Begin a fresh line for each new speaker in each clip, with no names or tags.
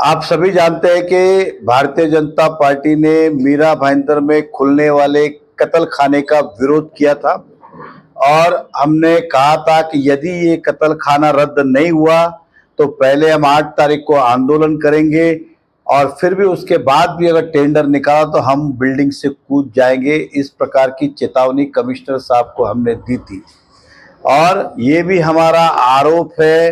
आप सभी जानते हैं कि भारतीय जनता पार्टी ने मीरा भाईंदर में खुलने वाले कत्ल खाने का विरोध किया था और हमने कहा था कि यदि ये कत्ल खाना रद्द नहीं हुआ तो पहले हम 8 तारीख को आंदोलन करेंगे और फिर भी उसके बाद भी अगर टेंडर निकाला तो हम बिल्डिंग से कूद जाएंगे। इस प्रकार की चेतावनी कमिश्नर साहब को हमने दी थी और ये भी हमारा आरोप है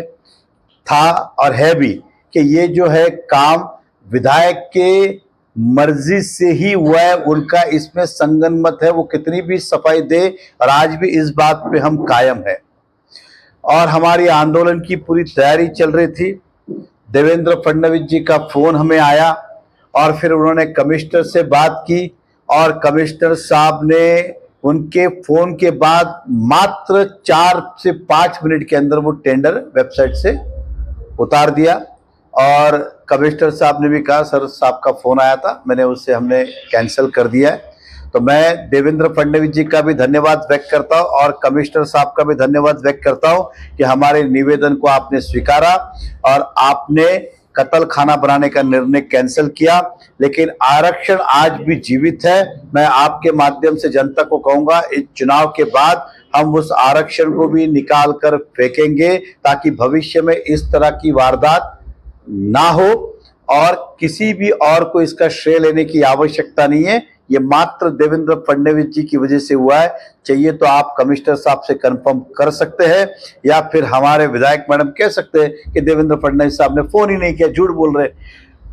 था और है भी कि ये जो है काम विधायक के मर्जी से ही हुआ है, उनका इसमें संगन मत है, वो कितनी भी सफाई दे। और आज भी इस बात पे हम कायम है और हमारी आंदोलन की पूरी तैयारी चल रही थी। देवेंद्र फडणवीस जी का फोन हमें आया और फिर उन्होंने कमिश्नर से बात की और कमिश्नर साहब ने उनके फोन के बाद मात्र 4 से 5 मिनट के अंदर वो टेंडर वेबसाइट से उतार दिया। और कमिश्नर साहब ने भी कहा सर साहब का फोन आया था, हमने कैंसिल कर दिया है। तो मैं देवेंद्र फडणवीस जी का भी धन्यवाद व्यक्त करता हूं और कमिश्नर साहब का भी धन्यवाद व्यक्त करता हूं कि हमारे निवेदन को आपने स्वीकारा और आपने कत्ल खाना बनाने का निर्णय कैंसिल किया। लेकिन आरक्षण आज भी जीवित है। मैं आपके माध्यम से जनता को कहूंगा इस चुनाव के बाद हम उस आरक्षण को भी निकाल कर फेंकेंगे ताकि भविष्य में इस तरह की वारदात ना हो और किसी भी और को इसका श्रेय लेने की आवश्यकता नहीं है। ये मात्र देवेंद्र फडणवीस जी की वजह से हुआ है। चाहिए तो आप कमिश्नर साहब से कंफर्म कर सकते हैं या फिर हमारे विधायक मैडम कह सकते हैं कि देवेंद्र फडणवीस साहब ने फोन ही नहीं किया, झूठ बोल रहे।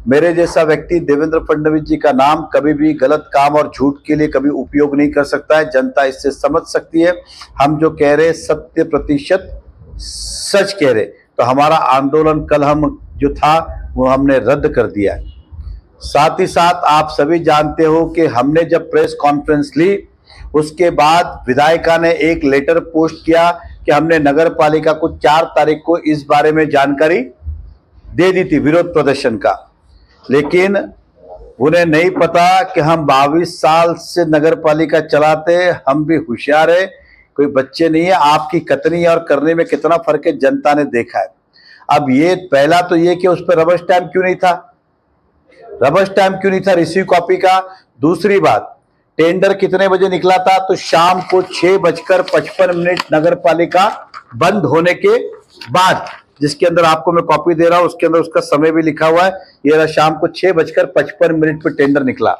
मेरे जैसा व्यक्ति देवेंद्र फडणवीस जी का नाम कभी भी गलत काम और झूठ के लिए कभी उपयोग नहीं कर सकता है। जनता इससे समझ सकती है। हम जो कह रहे 100% सच कह रहे। तो हमारा आंदोलन कल हम जो था वो हमने रद्द कर दिया है। साथ ही साथ आप सभी जानते हो कि हमने जब प्रेस कॉन्फ्रेंस ली उसके बाद विधायिका ने एक लेटर पोस्ट किया कि हमने नगर पालिका को 4 तारीख को इस बारे में जानकारी दे दी थी विरोध प्रदर्शन का। लेकिन उन्हें नहीं पता कि हम 22 साल से नगर पालिका चलाते हैं, हम भी होशियार है, कोई बच्चे नहीं है। आपकी कथनी और करने में कितना फर्क है जनता ने देखा है। अब ये पहला तो ये कि उस पर रबर स्टैंप क्यों नहीं था, रिसीव कॉपी का। दूसरी बात, टेंडर कितने बजे निकला था तो शाम को 6:55 नगर पालिका बंद होने के बाद, जिसके अंदर आपको मैं कॉपी दे रहा हूं, उसके अंदर उसका समय भी लिखा हुआ है। ये शाम को 6:55 पे टेंडर निकला।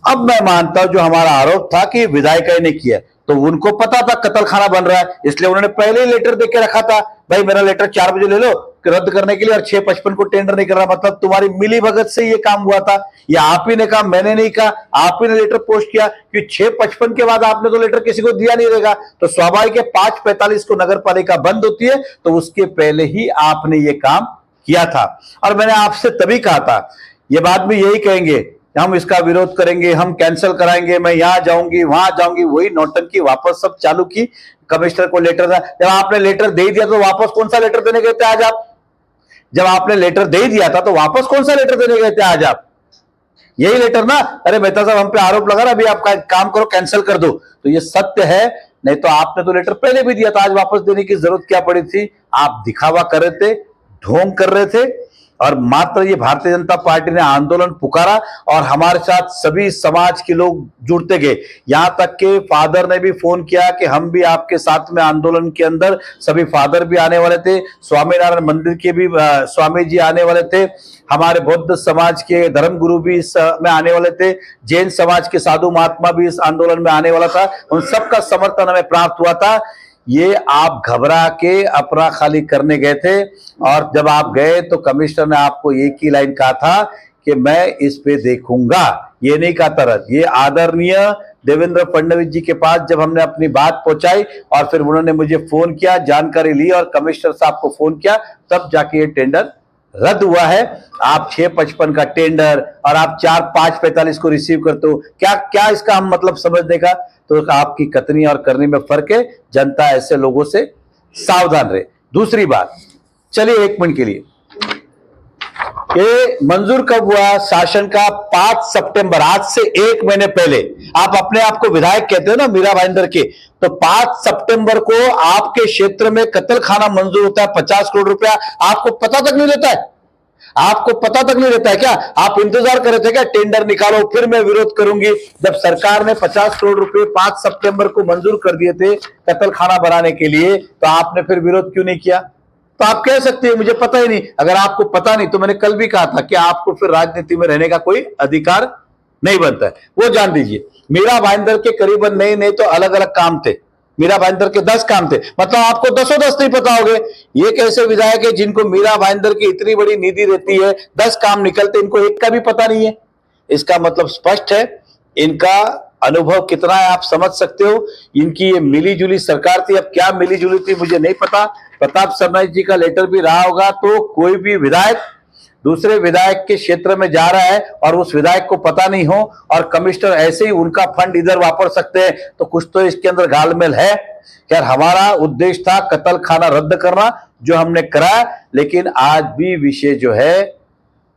अब मैं मानता हूं जो हमारा आरोप था कि विधायिका ने किया, तो उनको पता था कत्ल खाना बन रहा है, इसलिए उन्होंने पहले ही लेटर देके रखा था, भाई मेरा लेटर 4 बजे ले लो रद्द करने के लिए और 6:55 को टेंडर नहीं कर रहा। मतलब तुम्हारी मिली भगत से ये काम हुआ था। ये आप ही ने कहा, मैंने नहीं कहा, आप ही ने लेटर पोस्ट किया कि 6:55 के बाद आपने तो लेटर किसी को दिया नहीं रहेगा, तो स्वाभाविक है 5:45 को नगर पालिका बंद होती है, तो उसके पहले ही आपने ये काम किया था। और मैंने आपसे तभी कहा था ये बात भी यही कहेंगे, हम इसका विरोध करेंगे, हम कैंसिल कराएंगे, मैं यहां जाऊंगी वहां जाऊंगी, वही नौटंकी वापस सब चालू की। कमिश्नर को लेटर था, जब आपने लेटर दे दिया तो वापस कौन सा लेटर देने गए थे आज आप? जब आपने लेटर दे दिया था तो वापस कौन सा लेटर देने गए थे आज आप? यही लेटर ना, अरे मेहता साहब हम पे आरोप लगा रहा, अभी आप काम करो कैंसिल कर दो। तो ये सत्य है, नहीं तो आपने तो लेटर पहले भी दिया था, आज वापस देने की जरूरत क्या पड़ी थी? आप दिखावा कर रहे थे, ढोंग कर रहे थे। और मात्र ये भारतीय जनता पार्टी ने आंदोलन पुकारा और हमारे साथ सभी समाज के लोग जुड़ते गए। यहां तक के फादर ने भी फोन किया कि हम भी आपके साथ में आंदोलन के अंदर, सभी फादर भी आने वाले थे, स्वामीनारायण मंदिर के भी स्वामी जी आने वाले थे, हमारे बौद्ध समाज के धर्मगुरु भी इसमें आने वाले थे, जैन समाज के साधु महात्मा भी इस आंदोलन में आने वाला था। उन सबका समर्थन हमें प्राप्त हुआ था। ये आप घबरा के अपना खाली करने गए थे और जब आप गए तो कमिश्नर ने आपको एक ही लाइन कहा था कि मैं इस पे देखूंगा, ये नहीं कहा तरह। ये आदरणीय देवेंद्र फडणवीस जी के पास जब हमने अपनी बात पहुंचाई और फिर उन्होंने मुझे फोन किया, जानकारी ली और कमिश्नर साहब को फोन किया, तब जाके ये टेंडर रद्द हुआ है। आप 6:55 का टेंडर और आप 5:45 को रिसीव करते हो, क्या इसका हम मतलब समझने का? तो आपकी कथनी और करनी में फर्क है। जनता ऐसे लोगों से सावधान रहे। दूसरी बात, चलिए 1 मिनट के लिए, ये मंजूर कब हुआ शासन का? 5 सितंबर, आज से 1 महीने पहले। आप अपने आप को विधायक कहते हो ना मीरा भाईंदर के, तो 5 सितंबर को आपके क्षेत्र में कत्ल खाना मंजूर होता है, 50 करोड़ रुपया आपको पता तक नहीं देता है। आपको पता तक नहीं रहता है क्या? आप इंतजार कर रहे थे क्या टेंडर निकालो फिर मैं विरोध करूंगी? जब सरकार ने 50 करोड़ रुपए 5 सितंबर को मंजूर कर दिए थे कत्ल खाना बनाने के लिए, तो आपने फिर विरोध क्यों नहीं किया? तो आप कह सकते हैं मुझे पता ही नहीं। अगर आपको पता नहीं तो मैंने कल भी कहा था कि आपको फिर राजनीति में रहने का कोई अधिकार नहीं बनता है, वो जान दीजिए। मीरा भाईंदर के करीबन नए नए तो अलग अलग काम थे, मीरा भाईंदर के 10 काम थे, मतलब आपको 10 नहीं पता होंगे। ये कैसे विधायक है जिनको मीरा भाईंदर की इतनी बड़ी निधि रहती है, 10 काम निकलते, इनको एक का भी पता नहीं है? इसका मतलब स्पष्ट है इनका अनुभव कितना है, आप समझ सकते हो। इनकी ये मिली जुली सरकार थी। अब क्या मिली जुली थी मुझे नहीं पता। प्रताप सरनाईक जी का लेटर भी रहा होगा, तो कोई भी विधायक दूसरे विधायक के क्षेत्र में जा रहा है और उस विधायक को पता नहीं हो और कमिश्नर ऐसे ही उनका फंड इधर वापर सकते हैं, तो कुछ तो इसके अंदर घालमेल है। खैर, हमारा उद्देश्य था कत्ल खाना रद्द करना, जो हमने कराया, लेकिन आज भी विषय जो है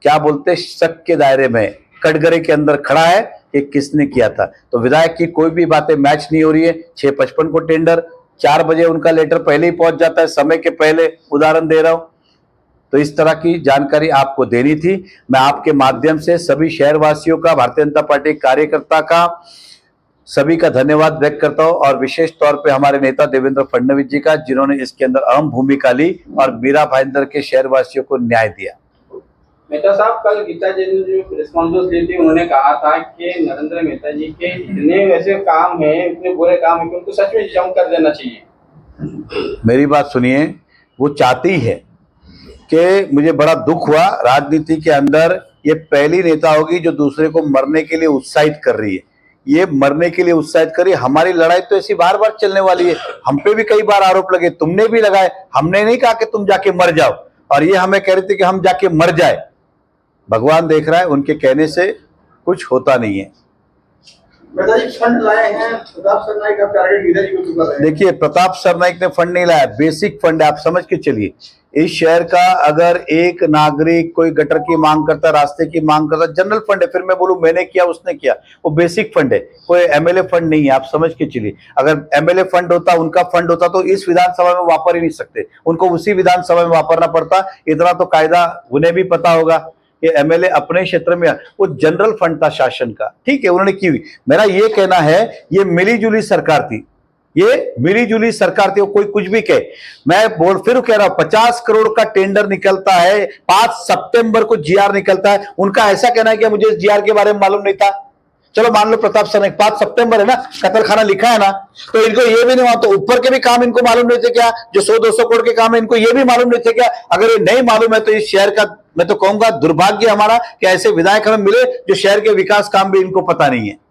क्या बोलते शक के दायरे में, कटघरे के अंदर खड़ा है कि किसने किया था। तो विधायक की कोई भी बातें मैच नहीं हो रही है। 6:55 को टेंडर, 4 बजे उनका लेटर पहले ही पहुंच जाता है, समय के पहले, उदाहरण दे रहा हूं। तो इस तरह की जानकारी आपको देनी थी। मैं आपके माध्यम से सभी शहरवासियों का, भारतीय जनता पार्टी कार्यकर्ता का, सभी का धन्यवाद व्यक्त करता हूं, और विशेष तौर पे हमारे नेता देवेंद्र फडणवीस जी का, जिन्होंने इसके अंदर अहम भूमिका ली और मीरा भाईंदर के शहरवासियों को न्याय दिया।
मेहता साहब, कल गीता जी ने जो प्रेस कॉन्फ्रेंस ली थी, उन्होंने कहा था कि नरेंद्र मेहता जी के इतने वैसे काम हैं, इतने बुरे काम हैं कि उनको सच में जम कर देना चाहिए।
मेरी बात सुनिए, वो चाहती है कि मुझे बड़ा दुख हुआ, राजनीति के अंदर ये पहली नेता होगी जो दूसरे को मरने के लिए उत्साहित कर रही है। ये मरने के लिए उत्साहित कर रही है। हमारी लड़ाई तो ऐसी बार बार चलने वाली है। हम पे भी कई बार आरोप लगे, तुमने भी लगाए, हमने नहीं कहा कि तुम जाके मर जाओ, और ये हमें कह रहे थे कि हम जाके मर जाए। भगवान देख रहा है, उनके कहने से कुछ होता नहीं है।
फंड लाए हैं प्रताप सरनाईक का टारगेट गीता जी को चुका है।
देखिए, प्रताप सरनाईक ने फंड नहीं लाया, बेसिक फंड है, आप समझ के चलिए। इस शहर का अगर एक नागरिक कोई गटर की मांग करता, रास्ते की मांग करता, जनरल फंड है। फिर मैं बोलूं मैंने किया उसने किया, वो बेसिक फंड है, कोई एमएलए फंड नहीं है, आप समझ के चलिए। अगर एमएलए फंड होता, उनका फंड होता, तो इस विधानसभा में वापर ही नहीं सकते, उनको उसी विधानसभा में वापरना पड़ता। इतना तो कायदा उन्हें भी पता होगा कि एमएलए अपने क्षेत्र में, वो जनरल फंड था शासन का, ठीक है, उन्होंने की हुई। मेरा ये कहना है ये मिली जुली सरकार थी, ये मिली जुली सरकार थी, वो कोई कुछ भी कहे। मैं फिर कह रहा हूं, 50 करोड़ का टेंडर निकलता है, 5 सितंबर को जीआर निकलता है। उनका ऐसा कहना है कि मुझे इस जीआर के बारे में मालूम नहीं था। चलो मान लो प्रताप सरनाईक, 5 सितंबर है ना, कत्ल खाना लिखा है ना, तो इनको ये भी नहीं मालूम, तो ऊपर के भी काम इनको मालूम नहीं थे क्या? जो 100-200 करोड़ के काम है, इनको ये भी मालूम नहीं थे क्या? अगर ये नहीं मालूम है तो इस शहर का, मैं तो कहूंगा, दुर्भाग्य हमारा कि ऐसे विधायक हमें मिले जो शहर के विकास काम भी इनको पता नहीं है।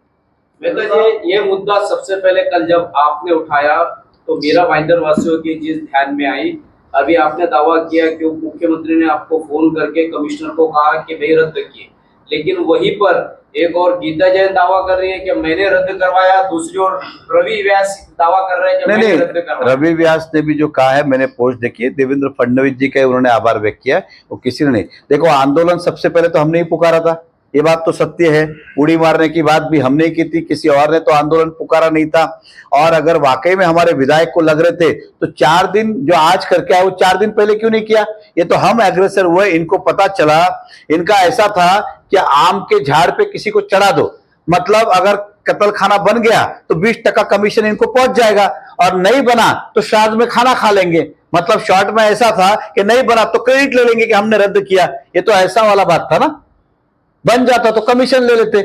ये मुद्दा सबसे पहले कल जब आपने उठाया तो मीरा भाईंदर वासियों की चीज ध्यान में आई। अभी आपने दावा किया कि मुख्यमंत्री ने आपको फोन करके कमिश्नर को कहा कि भाई रद्द किए, लेकिन वहीं पर एक और गीता जैन दावा कर रही है कि मैंने रद्द करवाया, दूसरी ओर रवि व्यास दावा कर रहे हैं कि मैंने रद्द करवाया।
रवि व्यास ने भी जो कहा है, मैंने पोस्ट देखी है, देवेंद्र फडणवीस जी का उन्होंने आभार व्यक्त किया है, वो किसी ने नहीं। देखो, आंदोलन सबसे पहले तो हमने ही पुकारा था, ये बात तो सत्य है। उड़ी मारने की बात भी हमने की थी, किसी और ने तो आंदोलन पुकारा नहीं था। और अगर वाकई में हमारे विधायक को लग रहे थे तो 4 दिन जो आज करके आए, वो 4 दिन पहले क्यों नहीं किया? ये तो हम एग्रेसर हुए, इनको पता चला। इनका ऐसा था कि आम के झाड़ पे किसी को चढ़ा दो, मतलब अगर कत्ल खाना बन गया तो 20% कमीशन इनको पहुंच जाएगा, और नहीं बना तो श्राद्ध में खाना खा लेंगे। मतलब शॉर्ट में ऐसा था कि नहीं बना तो क्रेडिट ले लेंगे कि हमने रद्द किया। ये तो ऐसा वाला बात था ना, बन जाता तो कमीशन ले लेते,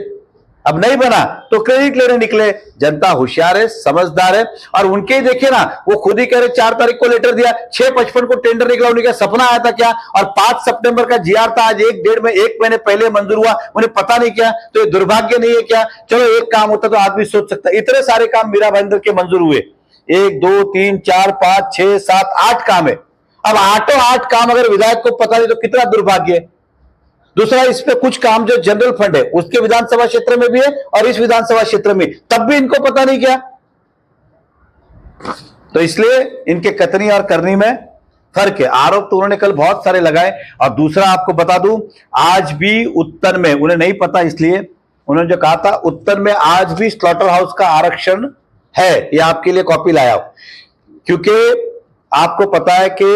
अब नहीं बना तो क्रेडिट लेने निकले। जनता होशियार है, समझदार है, और उनके ही देखिए ना, वो खुद ही कह रहे 4 तारीख को लेटर दिया, 6:55 को टेंडर निकला, उनका सपना आया था क्या? और 5 सितंबर का जीआर था, आज 1 महीने पहले मंजूर हुआ, उन्हें पता नहीं क्या? तो ये दुर्भाग्य नहीं है क्या? चलो एक काम होता तो आदमी सोच सकता। इतने सारे काम मीरा भाईंदर के मंजूर हुए, 1 2 3 4 5 6 7 8 काम है। अब 8 काम अगर विधायक को पता नहीं तो कितना दुर्भाग्य है। दूसरा, इस पे कुछ काम जो जनरल फंड है उसके विधानसभा क्षेत्र में भी है और इस विधानसभा क्षेत्र में, तब भी इनको पता नहीं क्या? तो इसलिए इनके कथनी और करनी में फर्क है। आरोप तो उन्होंने कल बहुत सारे लगाए। और दूसरा आपको बता दूं, आज भी उत्तर में, उन्हें नहीं पता इसलिए उन्होंने जो कहा था, उत्तर में आज भी स्लॉटर हाउस का आरक्षण है। ये आपके लिए कॉपी लाया हूं, क्योंकि आपको पता है कि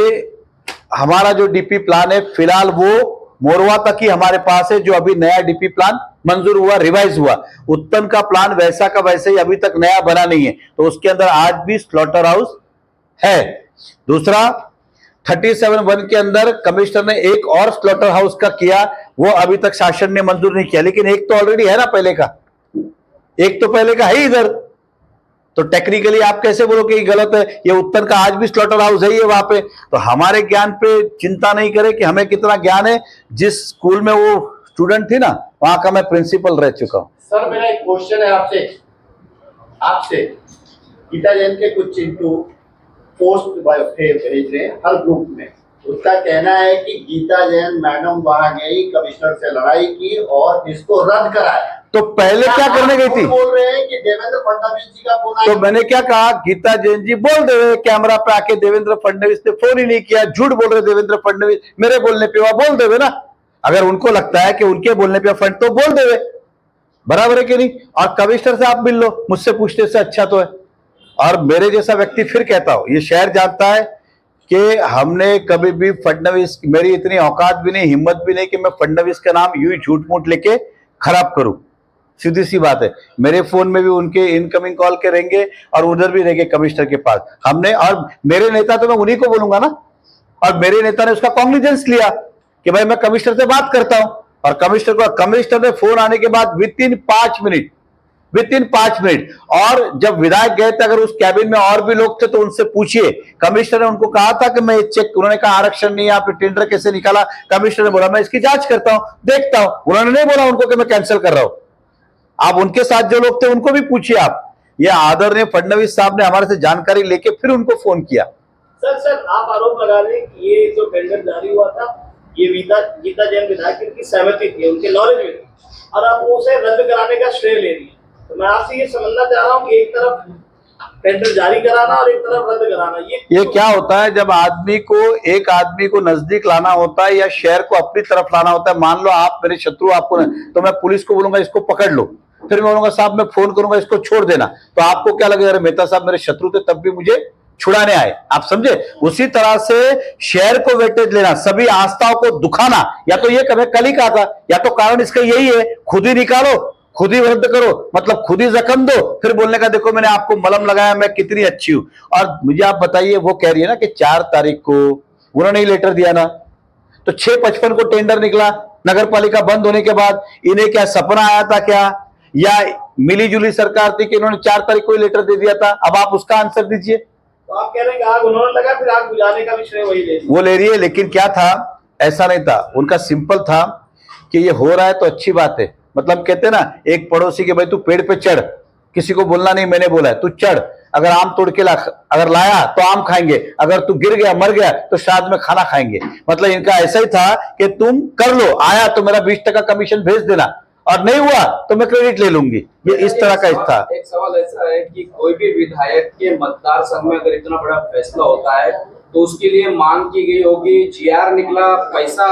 हमारा जो डीपी प्लान है फिलहाल वो मोरवा तक ही हमारे पास है, जो अभी नया डीपी प्लान मंजूर हुआ, रिवाइज हुआ। उत्तन का प्लान वैसा का वैसे ही अभी तक नया बना नहीं है, तो उसके अंदर आज भी स्लॉटर हाउस है। दूसरा 37(1) के अंदर कमिश्नर ने एक और स्लॉटर हाउस का किया, वो अभी तक शासन ने मंजूर नहीं किया, लेकिन एक तो ऑलरेडी है ना पहले का, एक तो पहले का है इधर, तो टेक्निकली आप कैसे बोलोगे कि गलत है? ये उत्तर का आज भी स्लॉटर हाउस है ये वहां पे। तो हमारे ज्ञान पे चिंता नहीं करे कि हमें कितना ज्ञान है। जिस स्कूल में वो स्टूडेंट थी ना, वहां का मैं प्रिंसिपल रह चुका हूं।
सर मेरा एक क्वेश्चन है आपसे आपसे गीता जैन के कुछ चिंटू पोस्ट भेज रहे हैं हर ग्रुप में। उसका कहना है कि गीता जैन मैडम वहां गई, कमिश्नर से लड़ाई की और इसको रद्द कराया।
तो पहले क्या करने गई थी?
बोल रहे हैं कि देवेंद्र फडणवीस जी का फोन आया।
तो मैंने क्या कहा, गीता जैन जी बोल रहे कैमरा पे आके देवेंद्र फडणवीस ने फोन ही नहीं किया, झूठ बोल रहे देवेंद्र फडणवीस, मेरे बोलने पे वह बोल देवे ना। अगर उनको लगता है कि उनके बोलने पे फंड, तो बोल देवे, बराबर है कि नहीं? और कमिश्नर से आप मिल लो, मुझसे पूछने से अच्छा तो है। और मेरे जैसा व्यक्ति फिर कहता हूं, ये शहर जानता है कि हमने कभी भी फडणवीस, मेरी इतनी औकात भी नहीं, हिम्मत भी नहीं कि मैं फडणवीस का नाम यूं ही झूठ मूठ लेके खराब करूं। सीधी सी बात है, मेरे फोन में भी उनके इनकमिंग कॉल के रहेंगे और उधर भी रहेंगे कमिश्नर के पास। हमने, और मेरे नेता तो मैं उन्हीं को बोलूंगा ना, और मेरे नेता ने उसका कॉग्निजेंस लिया कि भाई मैं कमिश्नर से बात करता हूं। और कमिश्नर ने फोन आने के बाद विद इन 5 मिनट, और जब विधायक गए थे, अगर उस कैबिन में और भी लोग थे तो उनसे पूछिए। कमिश्नर ने उनको कहा था कि मैं चेक, उन्होंने कहा आरक्षण नहीं, आप टेंडर कैसे निकाला? कमिश्नर ने बोला मैं इसकी जांच करता हूं, देखता हूं। उन्होंने नहीं बोला उनको कि मैं कैंसिल कर रहा हूं। आप उनके साथ जो लोग थे उनको भी पूछिए आप। ये आदरणीय फडणवीस साहब ने हमारे से जानकारी लेके फिर उनको फोन किया।
सर आप आरोप लगा रहे हैं कि ये जो टेंडर जारी हुआ था, ये गीता जैन विधायक की सहमति थी, उनके नॉलेज में थी, और आप उसे रद्द कराने का श्रेय ले रही है। तो मैं आपसे ये समझना चाह रहा हूँ कि एक तरफ टेंडर जारी कराना और एक तरफ रद्द कराना, ये
क्या होता है? जब एक आदमी को नजदीक लाना होता है या शहर को अपनी तरफ लाना होता है, मान लो आप मेरे शत्रु, आपको, तो मैं पुलिस को बोलूंगा इसको पकड़ लो, फिर मैं बोलूंगा साहब मैं फोन करूंगा इसको छोड़ देना, तो आपको क्या लगेगा? अरे मेहता साहब मेरे शत्रु थे तब भी मुझे छुड़ाने आए। आप समझे? उसी तरह से शहर को वेटेज लेना, सभी आस्थाओं को दुखाना, या तो ये कल ही कहा था, या तो कारण इसका यही है, खुद ही निकालो, खुद ही रद्द करो, मतलब खुद ही जख्म दो, फिर बोलने का देखो मैंने आपको मलहम लगाया, मैं कितनी अच्छी हूं। और मुझे आप बताइए, वो कह रही है ना कि 4 तारीख को उन्होंने ही लेटर दिया ना, तो 6:55 को टेंडर निकला, नगर पालिका बंद होने के बाद। इन्हें क्या सपना आया था क्या, या मिली जुली सरकार थी कि इन्होंने 4 तारीख को ही लेटर दे दिया था? अब आप उसका आंसर दीजिए।
तो आप कह रहे हैं कि आग उन्होंने लगा, फिर आग बुझाने का भी श्रेय वही ले
वो ले रही है। लेकिन क्या था, ऐसा नहीं था, उनका सिंपल था कि ये हो रहा है तो अच्छी बात है। मतलब कहते हैं ना, एक पड़ोसी के भाई तू पेड़ पे चढ़, किसी को बोलना नहीं मैंने बोला है, तू चढ़, अगर आम तोड़ के अगर लाया तो आम खाएंगे, अगर तू गिर गया मर गया तो शायद में खाना खाएंगे। मतलब इनका ऐसा ही था कि तुम कर लो, आया तो मेरा 20% कमीशन भेज देना, और नहीं हुआ तो मैं क्रेडिट ले लूंगी। ये इस तरह का था।
एक सवाल ऐसा है कि कोई भी विधायक के मतदार संघ में अगर इतना बड़ा फैसला होता है तो उसके लिए मांग की गई होगी, जीआर निकला, पैसा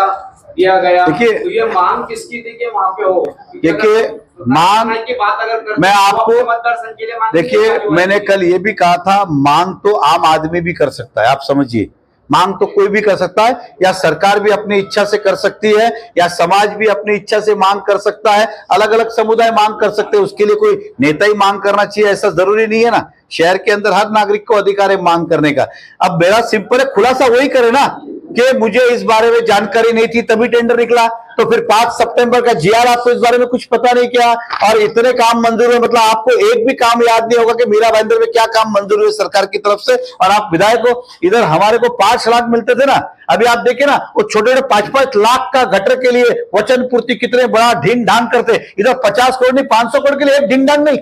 दिया गया,
देखिए,
तो ये मांग किसकी थी कि वहां पे हो?
देखिए मांग
की बात अगर करते
मैं आपको,
मतदार संघ के लिए मांग,
देखिए मैंने कल ये भी कहा था, मांग तो आम आदमी भी कर सकता है, आप समझिए, मांग तो कोई भी कर सकता है, या सरकार भी अपनी इच्छा से कर सकती है, या समाज भी अपनी इच्छा से मांग कर सकता है, अलग अलग समुदाय मांग कर सकते हैं। उसके लिए कोई नेता ही मांग करना चाहिए ऐसा जरूरी नहीं है ना। शहर के अंदर हर नागरिक को अधिकार है मांग करने का। अब मेरा सिंपल है, खुलासा वही करे ना कि मुझे इस बारे में जानकारी नहीं थी तभी टेंडर निकला, तो फिर 5 सितंबर का जीआर आपको इस बारे में कुछ पता नहीं क्या, और इतने काम मंजूर हुए, मतलब आपको एक भी काम याद नहीं होगा कि मीरा भाईंदर में क्या काम मंजूर हुए सरकार की तरफ से। और आप विधायक को, इधर हमारे को 5 लाख मिलते थे ना, अभी आप देखे ना वो छोटे छोटे 5-5 लाख का गटर के लिए वचन पूर्ति कितने बड़ा ढींग ढांग करते, इधर 50 करोड़ नहीं 500 करोड़ के लिए एक ढींग ढांग नहीं,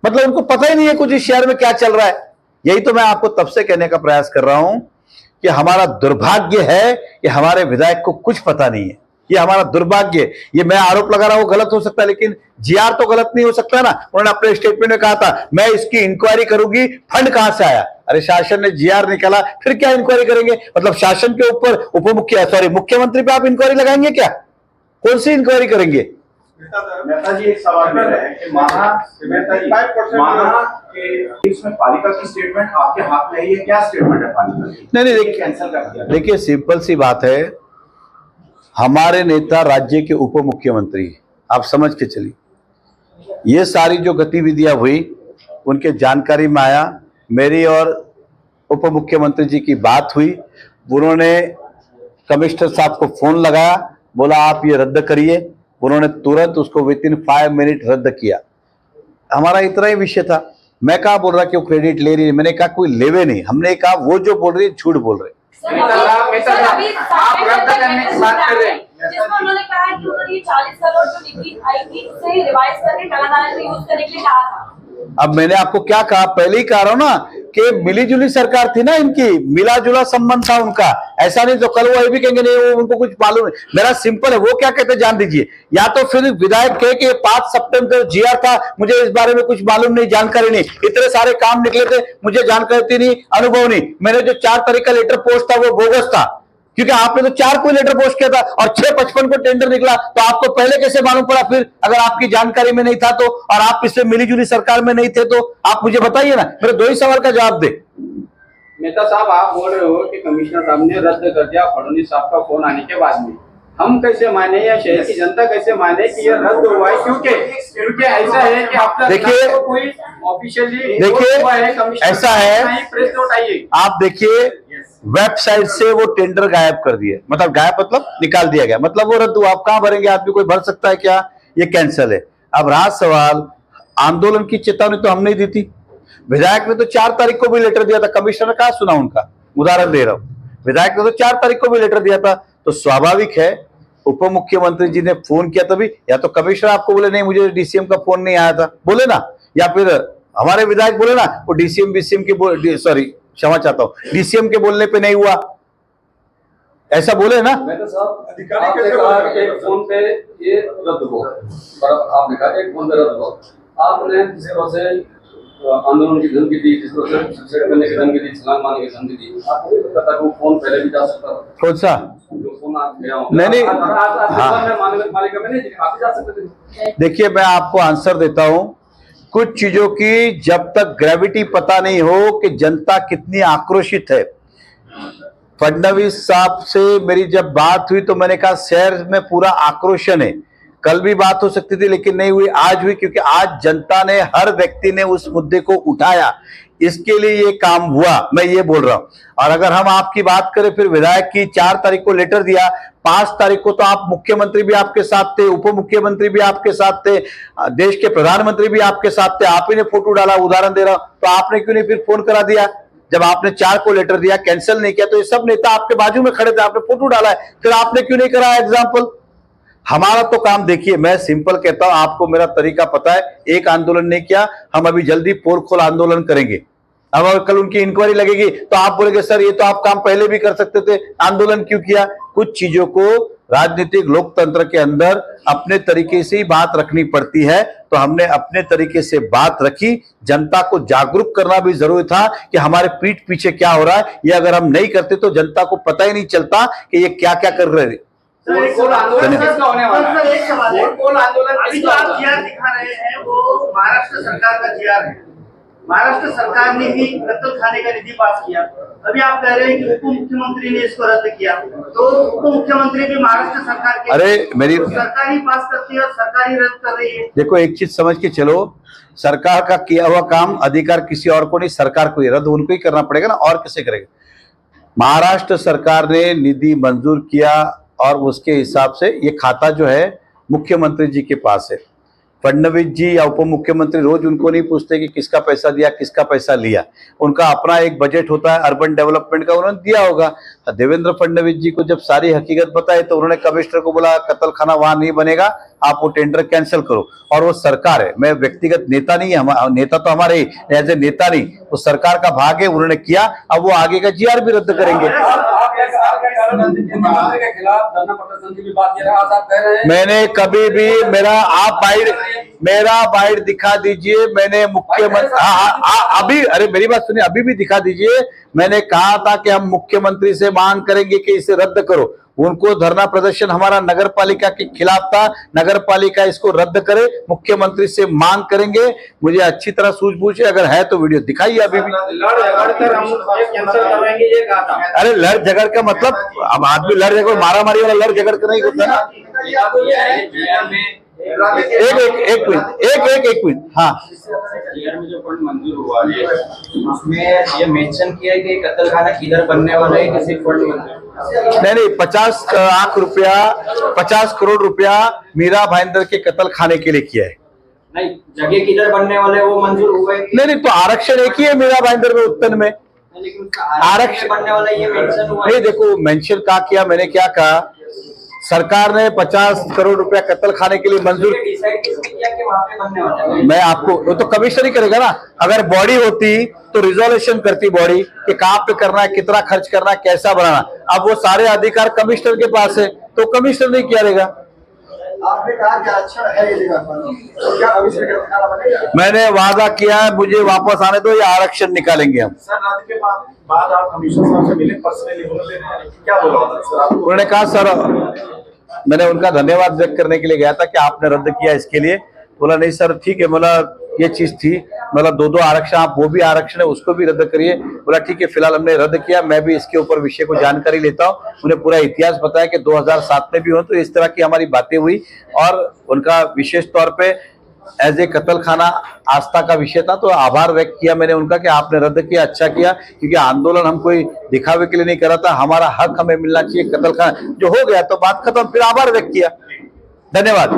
मतलब उनको पता ही नहीं है कुछ इस शहर में क्या चल रहा है। यही तो मैं आपको तब से कहने का प्रयास कर रहा हूं कि हमारा दुर्भाग्य है कि हमारे विधायक को कुछ पता नहीं है, ये हमारा दुर्भाग्य है। ये मैं आरोप लगा रहा हूं, गलत हो सकता है, लेकिन जीआर तो गलत नहीं हो सकता ना। उन्होंने अपने स्टेटमेंट में कहा था मैं इसकी इंक्वायरी करूंगी, फंड कहां से आया? अरे शासन ने जीआर निकाला, फिर क्या इंक्वायरी करेंगे? मतलब शासन के ऊपर मुख्यमंत्री पे आप इंक्वायरी लगाएंगे क्या? कौन सी इंक्वायरी करेंगे?
मेहता जी एक सवाल मेरा है कि इसमें पालिका की स्टेटमेंट आपके हाथ में है, ये क्या स्टेटमेंट है पालिका की?
नहीं
कैंसिल कर दिया।
देखिए सिंपल सी बात है, हमारे नेता राज्य के उप मुख्यमंत्री, आप समझ के चलिए, ये सारी जो गतिविधियां हुई उनके जानकारी में आया। मेरी और उप मुख्यमंत्री जी की बात हुई, उन्होंने कमिश्नर साहब को फोन लगाया, बोला आप ये रद्द करिए। उन्होंने तुरंत उसको विद इन 5 मिनट रद्द किया। हमारा इतना ही विषय था। मैं कहा बोल रहा कि वो क्रेडिट ले रही है, मैंने कहा कोई लेवे नहीं। हमने कहा वो जो बोल रही है झूठ बोल रहे।
आप रद्द करने की बात कर रहे हैं,
जिसमें उन्होंने कहा है कि उन्होंने 40 करोड़ जो निधि आई थी उसे रिवाइज करके तेलंगाना से यूज करने के लिए कहा था।
अब मैंने आपको क्या कहा, पहले ही कह रहा हूं ना कि मिली जुली सरकार थी ना इनकी, मिला जुला संबंध था उनका। ऐसा नहीं तो कल वो ये भी कहेंगे नहीं वो उनको कुछ मालूम नहीं। मेरा सिंपल है, वो क्या कहते जान दीजिए, या तो फिर विधायक कहे कि 5 सितंबर जीआर था, मुझे इस बारे में कुछ मालूम नहीं, जानकारी नहीं, इतने सारे काम निकले थे, मुझे जानकारी नहीं, अनुभव नहीं। मैंने जो 4 तारीख का लेटर पोस्ट था वो बोगस था, क्योंकि आपने तो 4 को लेटर पोस्ट किया था और 655 को टेंडर निकला, तो आपको पहले कैसे मालूम पड़ा? फिर अगर आपकी जानकारी में नहीं था तो, और आप इससे मिलीजुली सरकार में नहीं थे तो आप मुझे बताइए ना, मेरे 2 ही सवाल का जवाब दे।
मेहता साहब, आप बोल रहे हो कि कमिश्नर साहब ने रद्द कर दिया फडणवीस साहब का फोन आने के बाद में, हम कैसे माने या शहर की जनता कैसे माने कि यह रद्द हुआ है? क्योंकि ऐसा है कि आपका
देखिए,
कोई ऑफिशियली
देखिए ऐसा है,
प्रेस नोट आई,
आप देखिए वेबसाइट से वो टेंडर गायब कर दिए, मतलब गायब मतलब निकाल दिया गया, मतलब वो रद्द हुआ। आप कहां भरेंगे? आदमी कोई भर सकता है क्या? ये कैंसिल है। अब रहा सवाल, आंदोलन की चेतावनी तो हमने दी थी, विधायक ने तो 4 तारीख को भी लेटर दिया था, कमिश्नर ने कहा सुना उनका, उदाहरण दे रहा हूं, विधायक ने तो 4 तारीख को भी लेटर दिया था। तो स्वाभाविक है उप मुख्यमंत्री जी ने फोन किया तभी, या तो कमिश्नर आपको बोले नहीं मुझे डीसीएम का फोन नहीं आया था, बोले ना, या फिर हमारे विधायक बोले ना वो डीसीएम बीसीएम के सॉरी क्षमा चाहता हूं, डीसीएम के बोलने पे नहीं हुआ, ऐसा बोले ना।
मैं तो साहब आपने कहा कि एक फोन पे ये रद्द हो, पर आपने कहा एक फोन पे रद्द हो, आपने जिस तरह से आंदोलन की धमकी दी, जिस तरह से सुसाइड करने की धमकी दी, छलांग मारने की धमकी दी, आपको भी पता था वो फोन पहले भी जा सकता था।
कौन सा?
जो फोन आप गया हो
नहीं
मालिका में नहीं, आप भी जा सकते थे।
देखिए मैं आपको आंसर देता हूं, कुछ चीजों की जब तक ग्रेविटी पता नहीं हो कि जनता कितनी आक्रोशित है। फडणवीस साहब से मेरी जब बात हुई तो मैंने कहा शहर में पूरा आक्रोशन है, कल भी बात हो सकती थी लेकिन नहीं हुई, आज हुई, क्योंकि आज जनता ने, हर व्यक्ति ने उस मुद्दे को उठाया, इसके लिए ये काम हुआ, मैं ये बोल रहा हूं। और अगर हम आपकी बात करें, फिर विधायक की 4 तारीख को लेटर दिया, 5 तारीख को तो आप मुख्यमंत्री भी आपके साथ थे, उप मुख्यमंत्री भी आपके साथ थे, देश के प्रधानमंत्री भी आपके साथ थे, आप ही ने फोटो डाला, उदाहरण दे रहा हूं, तो आपने क्यों नहीं फिर फोन करा दिया? जब आपने 4 को लेटर दिया, कैंसिल नहीं किया, तो ये सब नेता आपके बाजू में खड़े थे, आपने फोटो डाला है, फिर आपने क्यों नहीं करा एग्जाम्पल? हमारा तो काम देखिए, मैं सिंपल कहता हूं, आपको मेरा तरीका पता है, एक आंदोलन नहीं किया, हम अभी जल्दी पोल खोल आंदोलन करेंगे। अब अगर कल उनकी इंक्वायरी लगेगी तो आप बोलेंगे सर ये तो आप काम पहले भी कर सकते थे, आंदोलन क्यों किया? कुछ चीजों को राजनीतिक लोकतंत्र के अंदर अपने तरीके से ही बात रखनी पड़ती है, तो हमने अपने तरीके से बात रखी। जनता को जागरूक करना भी जरूरी था कि हमारे पीठ पीछे क्या हो रहा है, ये अगर हम नहीं करते तो जनता को पता ही नहीं चलता कि ये क्या क्या कर रहे हैं।
आंदोलन किसका होने वाला है?
एक सवाल है,
आंदोलन
अभी जो आप जीआर दिखा रहे हैं वो महाराष्ट्र सरकार का जीआर है। महाराष्ट्र सरकार ने भी कत्ल खाने का निधि पास किया, अभी आप कह रहे हैं कि उप मुख्यमंत्री ने इसको रद्द किया, तो उप मुख्यमंत्री भी महाराष्ट्र सरकार के,
अरे मेरी
सरकार ही पास करती है और सरकार ही रद्द कर रही है।
देखो एक चीज समझ के चलो, सरकार का किया हुआ काम अधिकार किसी और को नहीं, सरकार को ही रद्द उनको ही करना पड़ेगा ना, और किसे करेगा? महाराष्ट्र सरकार ने निधि मंजूर किया और उसके हिसाब से ये खाता जो है मुख्यमंत्री जी के पास है। फडणवीस जी या उप मुख्यमंत्री रोज उनको नहीं पूछते कि किसका पैसा दिया, किसका पैसा लिया, उनका अपना एक बजट होता है अर्बन डेवलपमेंट का, उन्होंने दिया होगा। देवेंद्र फडणवीस जी को जब सारी हकीकत बताई तो उन्होंने कमिश्नर को बोला कत्ल खाना वहां नहीं बनेगा, आप वो टेंडर कैंसिल करो। और वो सरकार है, मैं व्यक्तिगत नेता नहीं है, नेता तो हमारे एज ए नेता नहीं, वो सरकार का भाग है, उन्होंने किया। अब वो आगे का जीआर भी रद्द करेंगे।
के खिलाफ धरना प्रदर्शन की भी बात कर रहे हैं, आज आप कह रहे हैं
मैंने कभी भी मेरा आप बाहर मेरा बाइट दिखा दीजिए। मैंने मुख्यमंत्री अभी, अरे मेरी बात सुनिए, अभी भी दिखा दीजिए। मैंने कहा था कि हम मुख्यमंत्री से मांग करेंगे कि इसे रद्द करो। उनको धरना प्रदर्शन हमारा नगर पालिका के खिलाफ था, नगर पालिका इसको रद्द करे, मुख्यमंत्री से मांग करेंगे। मुझे अच्छी तरह सूझबूझ है, अगर है तो वीडियो दिखाइए अभी भी।
लड़ झगड़ कर हम ये कैंसिल करवाएंगे, ये कहा था।
अरे लड़ झगड़ का मतलब, अब आदमी लड़ झगड़, मारा मारी वाला लड़ झगड़ कर नहीं होता ना। एक मिनट, हाँ।
में जो फंड मंजूर हुआ है उसमें ये मेंशन किया है कि कत्ल खाना किधर बनने वाला है, किसी फंड मंजूर
नहीं, 50 करोड़ रुपया मीरा भाईंदर के कत्ल खाने के लिए किया है।
नहीं, जगह किधर बनने वाले वो मंजूर हुआ है।
नहीं, तो आरक्षण एक ही है मीरा भाईंदर में, उत्तन में
लेकिन उसका आरक्षण बनने वाला ये मेंशन हुआ है।
नहीं, देखो मेंशन कहा किया, मैंने क्या कहा, सरकार ने 50 करोड़ रुपया कत्ल खाने के लिए मंजूर
डिसाइड किसने किया कि वहाँ पे बनने वाला है?
मैं आपको, वो तो कमिश्नर ही करेगा ना। अगर बॉडी होती तो रिजोल्यूशन करती बॉडी कि कहाँ पे करना है, कितना खर्च करना है, कैसा बनाना। अब वो सारे अधिकार कमिश्नर के पास है, तो कमिश्नर नहीं किया रहेगा।
आपने कहा कि आरक्षण है ये जगह पर, तो क्या अभी से खाना बनेगा?
मैंने वादा किया है, मुझे वापस आने दो, ये आरक्षण निकालेंगे हम।
सर रात के बाद आप कमिश्नर साहब से मिले पर्सनली, क्या बोला सर आपको?
उन्होंने कहा सर, मैंने उनका धन्यवाद व्यक्त करने के लिए गया था कि आपने रद्द किया इसके लिए। बोला नहीं सर ठीक है, मतलब ये चीज थी, मतलब 2 आरक्षण, आप वो भी आरक्षण है उसको भी रद्द करिए। बोला ठीक है, फिलहाल हमने रद्द किया, मैं भी इसके ऊपर विषय को जानकारी लेता हूँ। उन्हें पूरा इतिहास बताया कि 2007 में भी हो, तो इस तरह की हमारी बातें हुई। और उनका विशेष तौर पे एज ए कत्ल खाना आस्था का विषय था, तो आभार व्यक्त किया मैंने उनका कि आपने रद्द किया, अच्छा किया, क्योंकि आंदोलन हम कोई दिखावे के लिए नहीं कर रहा था। हमारा हक हमें मिलना चाहिए, कत्ल खाना जो हो गया तो बात खत्म, फिर आभार व्यक्त किया। धन्यवाद।